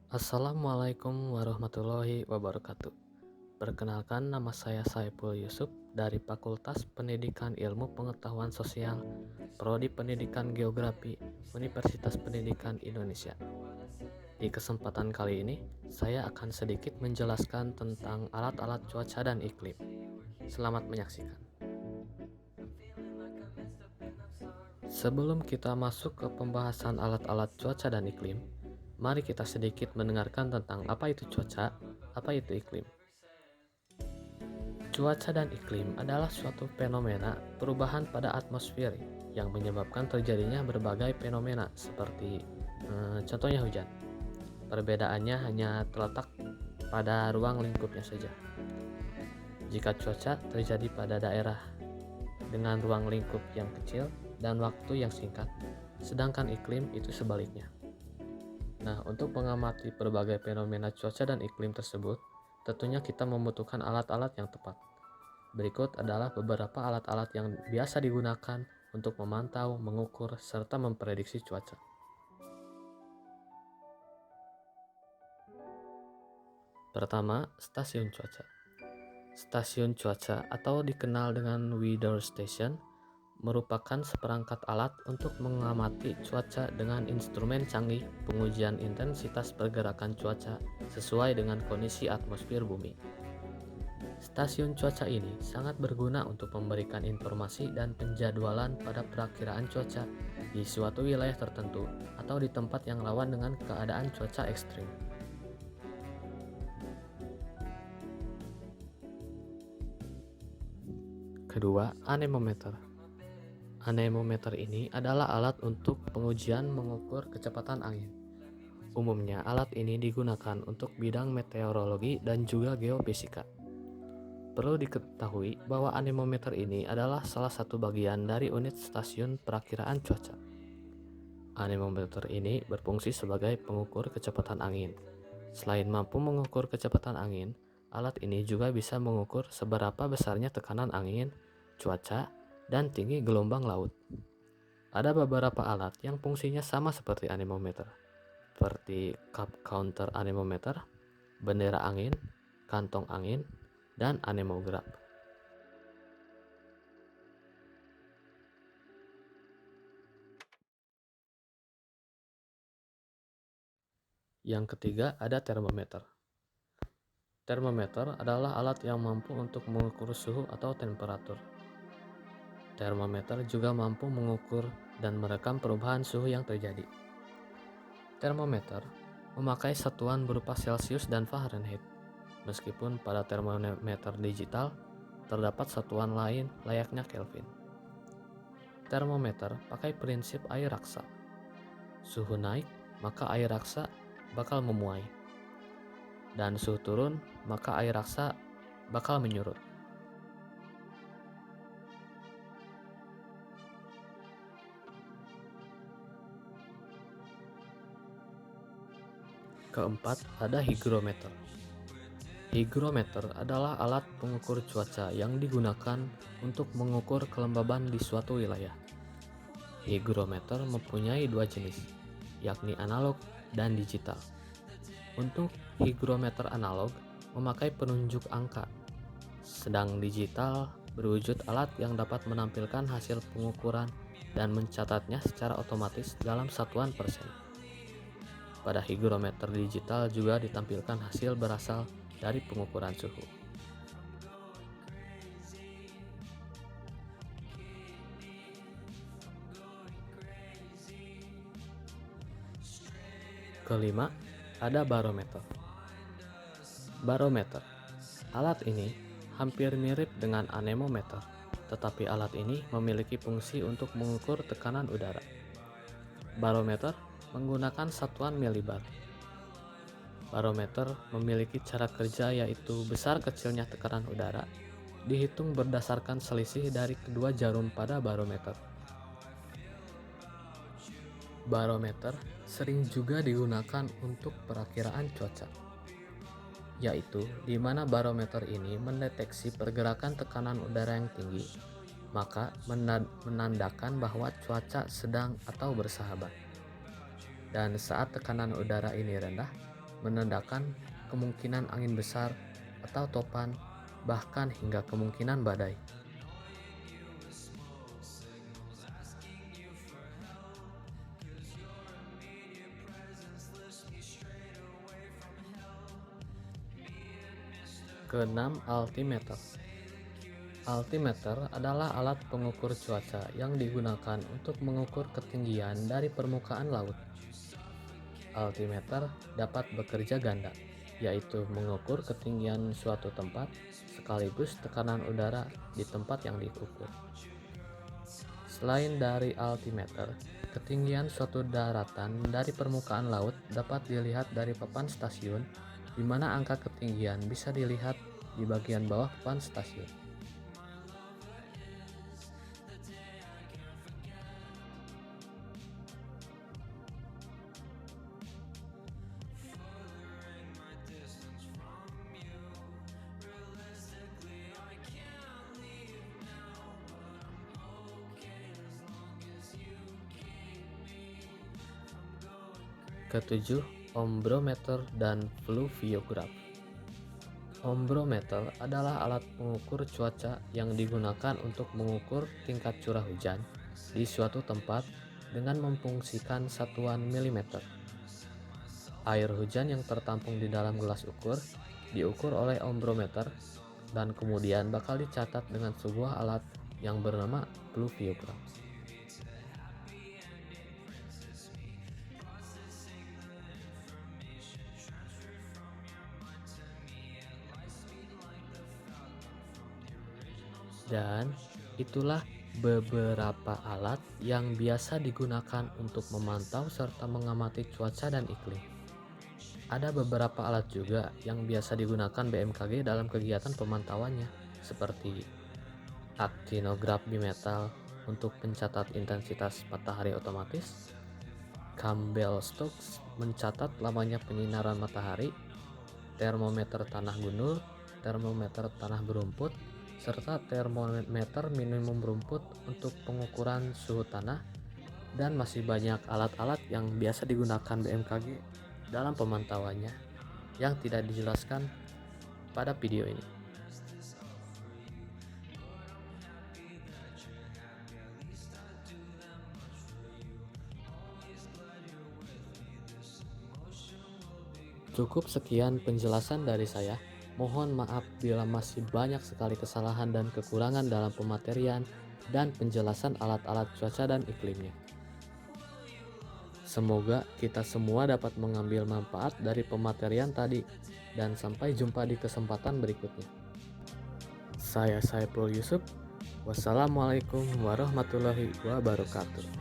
Assalamualaikum warahmatullahi wabarakatuh. Perkenalkan, nama saya Saiful Yusuf dari Fakultas Pendidikan Ilmu Pengetahuan Sosial, Prodi Pendidikan Geografi, Universitas Pendidikan Indonesia. Di kesempatan kali ini, saya akan sedikit menjelaskan tentang alat-alat cuaca dan iklim. Selamat menyaksikan. Sebelum kita masuk ke pembahasan alat-alat cuaca dan iklim, mari kita sedikit mendengarkan tentang apa itu cuaca, apa itu iklim. Cuaca dan iklim adalah suatu fenomena perubahan pada atmosfer yang menyebabkan terjadinya berbagai fenomena seperti contohnya hujan. Perbedaannya hanya terletak pada ruang lingkupnya saja. Jika cuaca terjadi pada daerah dengan ruang lingkup yang kecil dan waktu yang singkat, sedangkan iklim itu sebaliknya. Nah, untuk mengamati berbagai fenomena cuaca dan iklim tersebut, tentunya kita membutuhkan alat-alat yang tepat. Berikut adalah beberapa alat-alat yang biasa digunakan untuk memantau, mengukur, serta memprediksi cuaca. Pertama, stasiun cuaca. Stasiun cuaca atau dikenal dengan weather station merupakan seperangkat alat untuk mengamati cuaca dengan instrumen canggih pengujian intensitas pergerakan cuaca sesuai dengan kondisi atmosfer bumi. Stasiun cuaca ini sangat berguna untuk memberikan informasi dan penjadwalan pada perakiraan cuaca di suatu wilayah tertentu atau di tempat yang rawan dengan keadaan cuaca ekstrim. Kedua, anemometer. Anemometer ini adalah alat untuk pengujian mengukur kecepatan angin. Umumnya, alat ini digunakan untuk bidang meteorologi dan juga geofisika. Perlu diketahui bahwa anemometer ini adalah salah satu bagian dari unit stasiun perakiraan cuaca. Anemometer ini berfungsi sebagai pengukur kecepatan angin. Selain mampu mengukur kecepatan angin, alat ini juga bisa mengukur seberapa besarnya tekanan angin, cuaca, dan tinggi gelombang laut. Ada beberapa alat yang fungsinya sama seperti anemometer, seperti cup counter anemometer, bendera angin, kantong angin, dan anemograf. Yang ketiga ada termometer. Termometer adalah alat yang mampu untuk mengukur suhu atau temperatur. Termometer juga mampu mengukur dan merekam perubahan suhu yang terjadi. Termometer memakai satuan berupa Celcius dan Fahrenheit. Meskipun pada termometer digital terdapat satuan lain layaknya Kelvin. Termometer pakai prinsip air raksa. Suhu naik, maka air raksa bakal memuai. Dan suhu turun, maka air raksa bakal menyurut. Keempat, ada hygrometer. Hygrometer adalah alat pengukur cuaca yang digunakan untuk mengukur kelembaban di suatu wilayah. Hygrometer mempunyai dua jenis, yakni analog dan digital. Untuk hygrometer analog memakai penunjuk angka, sedang digital berwujud alat yang dapat menampilkan hasil pengukuran dan mencatatnya secara otomatis dalam satuan persen. Pada hygrometer digital juga ditampilkan hasil berasal dari pengukuran suhu. Kelima, ada barometer. Barometer. Alat ini hampir mirip dengan anemometer, tetapi alat ini memiliki fungsi untuk mengukur tekanan udara. Barometer menggunakan satuan milibar. Barometer memiliki cara kerja yaitu besar kecilnya tekanan udara dihitung berdasarkan selisih dari kedua jarum pada barometer. Barometer sering juga digunakan untuk perakiraan cuaca, yaitu di mana barometer ini mendeteksi pergerakan tekanan udara yang tinggi, maka menandakan bahwa cuaca sedang atau bersahabat. Dan saat tekanan udara ini rendah, menandakan kemungkinan angin besar atau topan, bahkan hingga kemungkinan badai. Keenam, altimeter. Altimeter adalah alat pengukur cuaca yang digunakan untuk mengukur ketinggian dari permukaan laut. Altimeter dapat bekerja ganda, yaitu mengukur ketinggian suatu tempat sekaligus tekanan udara di tempat yang diukur. Selain dari altimeter, ketinggian suatu daratan dari permukaan laut dapat dilihat dari papan stasiun, di mana angka ketinggian bisa dilihat di bagian bawah papan stasiun. Ketujuh, ombrometer dan fluviograf. Ombrometer adalah alat pengukur cuaca yang digunakan untuk mengukur tingkat curah hujan di suatu tempat dengan memfungsikan satuan milimeter. Air hujan yang tertampung di dalam gelas ukur diukur oleh ombrometer dan kemudian bakal dicatat dengan sebuah alat yang bernama fluviograf. Dan itulah beberapa alat yang biasa digunakan untuk memantau serta mengamati cuaca dan iklim. Ada beberapa alat juga yang biasa digunakan BMKG dalam kegiatan pemantauannya, seperti aktinograf bimetal untuk pencatat intensitas matahari otomatis, Campbell Stokes mencatat lamanya penyinaran matahari, termometer tanah gundul, termometer tanah berumput, serta termometer minimum rumput untuk pengukuran suhu tanah, dan masih banyak alat-alat yang biasa digunakan BMKG dalam pemantauannya yang tidak dijelaskan pada video ini. Cukup sekian penjelasan dari saya. Mohon maaf bila masih banyak sekali kesalahan dan kekurangan dalam pematerian dan penjelasan alat-alat cuaca dan iklimnya. Semoga kita semua dapat mengambil manfaat dari pematerian tadi, dan sampai jumpa di kesempatan berikutnya. Saya Saiful Yusuf. Wassalamualaikum warahmatullahi wabarakatuh.